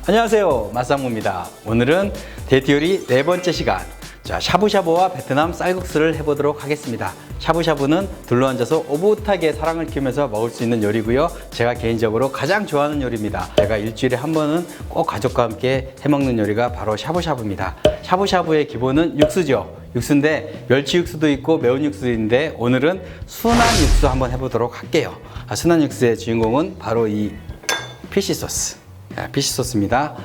안녕하세요, 맛상무입니다. 오늘은 데이트 요리 네 번째 시간. 자, 샤브샤브와 베트남 쌀국수를 해보도록 하겠습니다. 샤브샤브는 둘러앉아서 오붓하게 사랑을 키우면서 먹을 수 있는 요리고요. 제가 개인적으로 가장 좋아하는 요리입니다. 제가 일주일에 한 번은 꼭 가족과 함께 해먹는 요리가 바로 샤브샤브입니다. 샤브샤브의 기본은 육수죠. 육수인데 멸치 육수도 있고 매운 육수도 있는데 오늘은 순한 육수 한번 해보도록 할게요. 순한 육수의 주인공은 바로 이 피쉬 소스. 피쉬 소스입니다.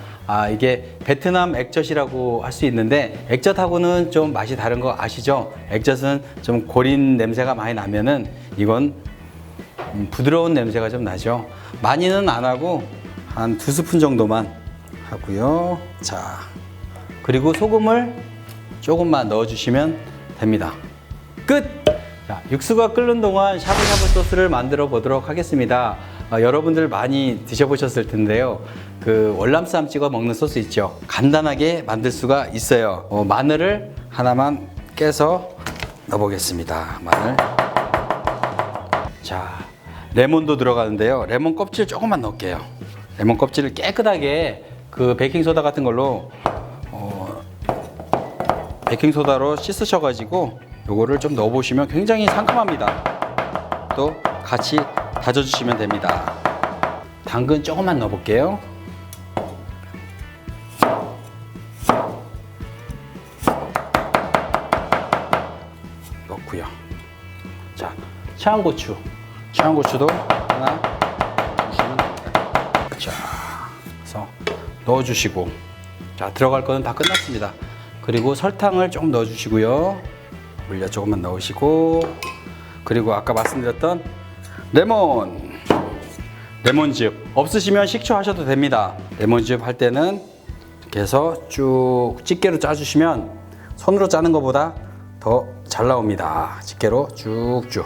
이게 베트남 액젓이라고 할 수 있는데 액젓하고는 좀 맛이 다른 거 아시죠? 액젓은 좀 고린 냄새가 많이 나면은 이건 부드러운 냄새가 좀 나죠. 많이는 안 하고 한 2스푼 정도만 하고요. 자, 그리고 소금을 조금만 넣어주시면 됩니다. 끝! 자, 육수가 끓는 동안 샤브샤브 소스를 만들어 보도록 하겠습니다. 여러분들 많이 드셔보셨을 텐데요. 그 월남쌈 찍어 먹는 소스 있죠. 간단하게 만들 수가 있어요. 마늘을 하나만 깨서 넣어보겠습니다. 마늘. 자, 레몬도 들어가는데요. 레몬 껍질 조금만 넣을게요. 레몬 껍질을 깨끗하게 그 베이킹소다 같은 걸로 베이킹소다로 씻으셔가지고 요거를 좀 넣어보시면 굉장히 상큼합니다. 또 같이 다져주시면 됩니다. 당근 조금만 넣어볼게요. 넣고요. 자, 청양고추도 하나 주시면 됩니다. 자, 그래서 넣어주시고, 자, 들어갈 거는 다 끝났습니다. 그리고 설탕을 조금 넣어주시고요. 물엿 조금만 넣으시고, 그리고 아까 말씀드렸던 레몬즙 없으시면 식초 하셔도 됩니다. 레몬즙 할 때는 이렇게 해서 쭉 집게로 짜주시면 손으로 짜는 것보다 더 잘 나옵니다. 집게로 쭉쭉.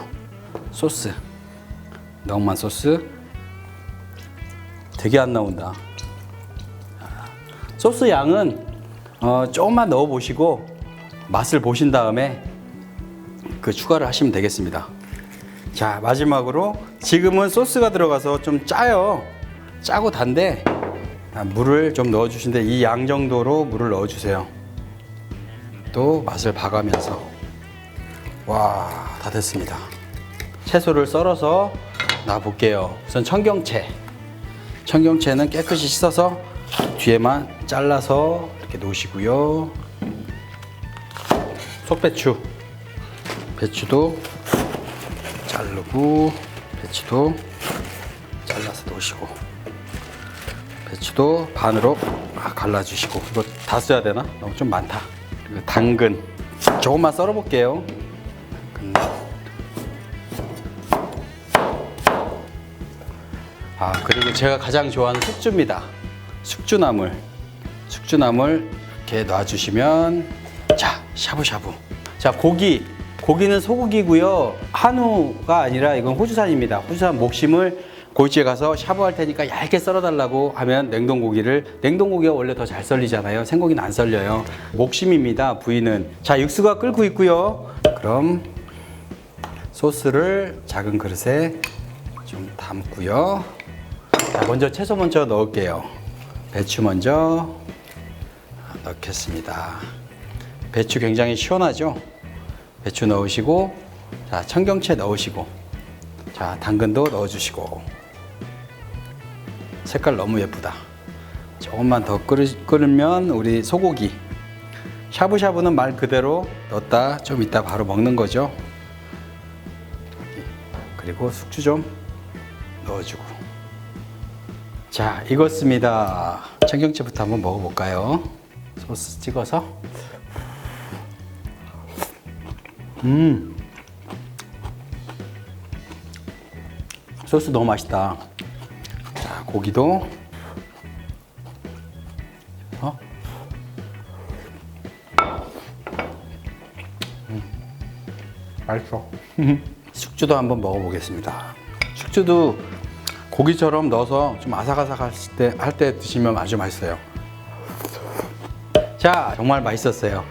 소스, 너무만 소스 되게 안 나온다. 소스 양은 조금만 넣어 보시고 맛을 보신 다음에 그 추가를 하시면 되겠습니다. 자, 마지막으로 지금은 소스가 들어가서 좀 짜요. 짜고 단데 물을 좀 넣어주시는데 이 양 정도로 물을 넣어주세요. 또 맛을 봐가면서. 와, 다 됐습니다. 채소를 썰어서 놔볼게요. 우선 청경채는 깨끗이 씻어서 뒤에만 잘라서 이렇게 놓으시고요. 배추도 자르고 배추도 잘라서 놓으시고 배추도 반으로 갈라주시고. 이거 다 써야 되나? 너무 좀 많다. 그리고 당근 조금만 썰어 볼게요. 그리고 제가 가장 좋아하는 숙주입니다. 숙주나물 이렇게 놔주시면, 자, 샤브샤브. 자, 고기는 소고기고요. 한우가 아니라 이건 호주산입니다. 호주산 목심을 고깃집에 가서 샤브할 테니까 얇게 썰어달라고 하면 냉동고기가 원래 더 잘 썰리잖아요. 생고기는 안 썰려요. 목심입니다, 부위는. 자, 육수가 끓고 있고요. 그럼 소스를 작은 그릇에 좀 담고요. 자, 먼저 채소 먼저 넣을게요. 배추 먼저 넣겠습니다. 배추 굉장히 시원하죠? 배추 넣으시고, 자, 청경채 넣으시고, 자, 당근도 넣어주시고. 색깔 너무 예쁘다. 조금만 더 끓으면 우리 소고기. 샤브샤브는 말 그대로 넣었다 좀 이따 바로 먹는 거죠. 그리고 숙주 좀 넣어주고. 자, 익었습니다. 청경채부터 한번 먹어볼까요? 소스 찍어서. 소스 너무 맛있다. 자, 고기도. 맛있어. 숙주도 한번 먹어보겠습니다. 숙주도 고기처럼 넣어서 좀 아삭아삭할 때 드시면 아주 맛있어요. 자, 정말 맛있었어요.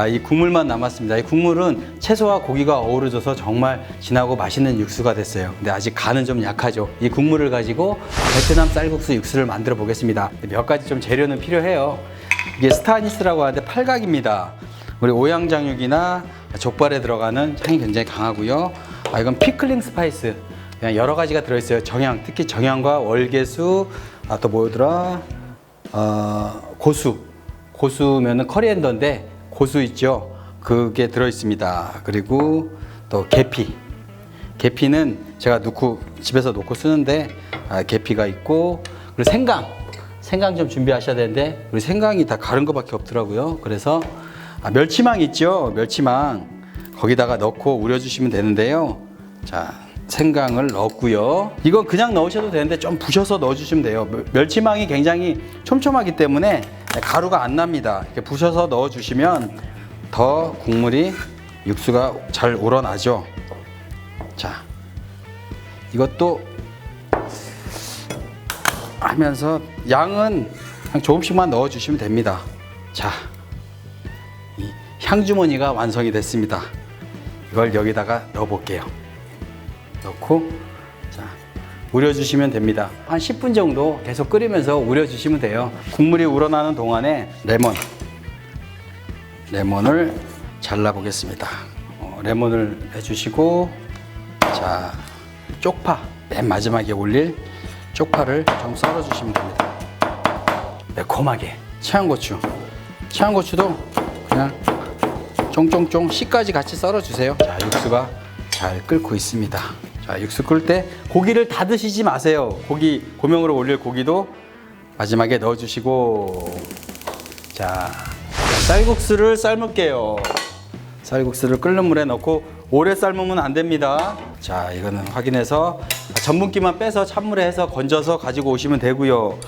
이 국물만 남았습니다. 이 국물은 채소와 고기가 어우러져서 정말 진하고 맛있는 육수가 됐어요. 근데 아직 간은 좀 약하죠. 이 국물을 가지고 베트남 쌀국수 육수를 만들어 보겠습니다. 몇 가지 좀 재료는 필요해요. 이게 스타니스라고 하는데 팔각입니다. 우리 오양장육이나 족발에 들어가는 향이 굉장히 강하고요. 이건 피클링 스파이스, 그냥 여러 가지가 들어있어요. 정향, 특히 정향과 월계수, 또 뭐더라, 고수면은 커리앤더인데 고수 있죠. 그게 들어있습니다. 그리고 또 계피는 제가 집에서 놓고 쓰는데 계피가 있고, 그리고 생강 좀 준비하셔야 되는데 우리 생강이 다 가른 거밖에 없더라고요. 그래서 멸치망 있죠. 멸치망 거기다가 넣고 우려주시면 되는데요. 자, 생강을 넣었고요. 이건 그냥 넣으셔도 되는데 좀 부셔서 넣어주시면 돼요. 멸치망이 굉장히 촘촘하기 때문에 가루가 안 납니다. 이렇게 부셔서 넣어주시면 더 국물이, 육수가 잘 우러나죠. 자, 이것도 하면서 양은 그냥 조금씩만 넣어주시면 됩니다. 자, 이 향주머니가 완성이 됐습니다. 이걸 여기다가 넣어볼게요. 넣고, 자, 우려주시면 됩니다. 한 10분 정도 계속 끓이면서 우려주시면 돼요. 국물이 우러나는 동안에 레몬을 잘라보겠습니다. 레몬을 해주시고, 자, 쪽파, 맨 마지막에 올릴 쪽파를 좀 썰어주시면 됩니다. 매콤하게. 청양고추도 그냥 쫑쫑쫑 씨까지 같이 썰어주세요. 자, 육수가 잘 끓고 있습니다. 자, 육수 끓을 때 고기를 다 드시지 마세요. 고명으로 올릴 고기도 마지막에 넣어주시고, 자, 쌀국수를 삶을게요. 쌀국수를 끓는 물에 넣고 오래 삶으면 안 됩니다. 자, 이거는 확인해서 전분기만 빼서 찬물에 해서 건져서 가지고 오시면 되고요.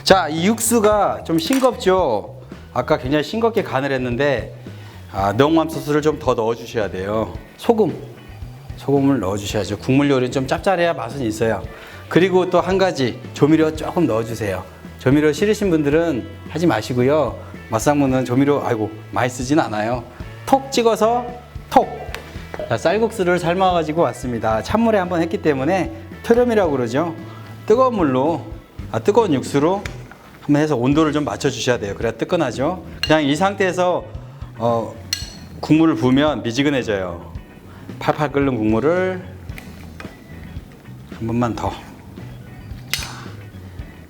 자, 이 육수가 좀 싱겁죠. 아까 굉장히 싱겁게 간을 했는데 명함소스를 좀 더 넣어주셔야 돼요. 소금을 넣어주셔야죠. 국물 요리는 좀 짭짤해야 맛은 있어요. 그리고 또 한 가지, 조미료 조금 넣어주세요. 조미료 싫으신 분들은 하지 마시고요. 맛상무는 조미료 많이 쓰진 않아요. 톡 찍어서 자, 쌀국수를 삶아가지고 왔습니다. 찬물에 한번 했기 때문에 트름이라고 그러죠. 뜨거운 육수로 한번 해서 온도를 좀 맞춰주셔야 돼요. 그래야 뜨끈하죠. 그냥 이 상태에서 국물을 부으면 미지근해져요. 팔팔 끓는 국물을 한 번만 더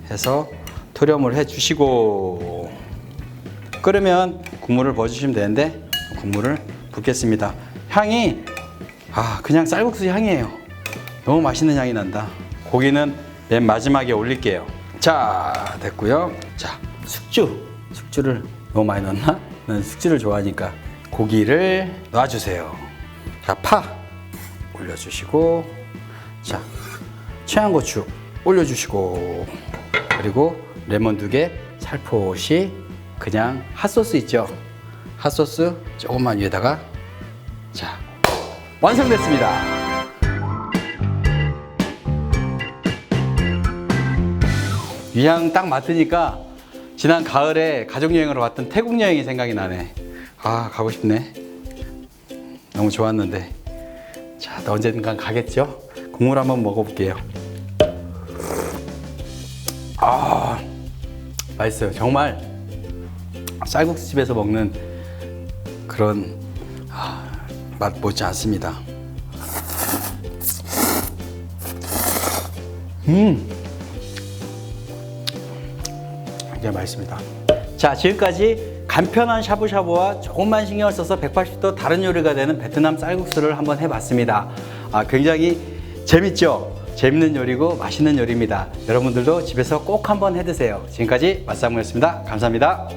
해서 토렴을 해주시고, 끓으면 국물을 부어주시면 되는데 국물을 붓겠습니다. 향이 그냥 쌀국수 향이에요. 너무 맛있는 향이 난다. 고기는 맨 마지막에 올릴게요. 자, 됐고요. 자, 숙주를 너무 많이 넣었나? 난 숙주를 좋아하니까 고기를 놔주세요. 자, 파 올려주시고, 자, 청양고추 올려주시고, 그리고 레몬 2개 살포시, 그냥 핫소스 있죠? 핫소스 조금만 위에다가, 자, 완성됐습니다. 이 향 딱 맡으니까 지난 가을에 가족여행으로 왔던 태국 여행이 생각이 나네. 가고 싶네. 너무 좋았는데. 자, 또 언젠간 가겠죠? 국물 한번 먹어볼게요. 맛있어요. 정말 쌀국수 집에서 먹는 그런 맛 못지 않습니다. 굉장히 맛있습니다. 자, 지금까지 간편한 샤브샤브와 조금만 신경을 써서 180도 다른 요리가 되는 베트남 쌀국수를 한번 해봤습니다. 굉장히 재밌죠? 재밌는 요리고 맛있는 요리입니다. 여러분들도 집에서 꼭 한번 해드세요. 지금까지 맛상무였습니다. 감사합니다.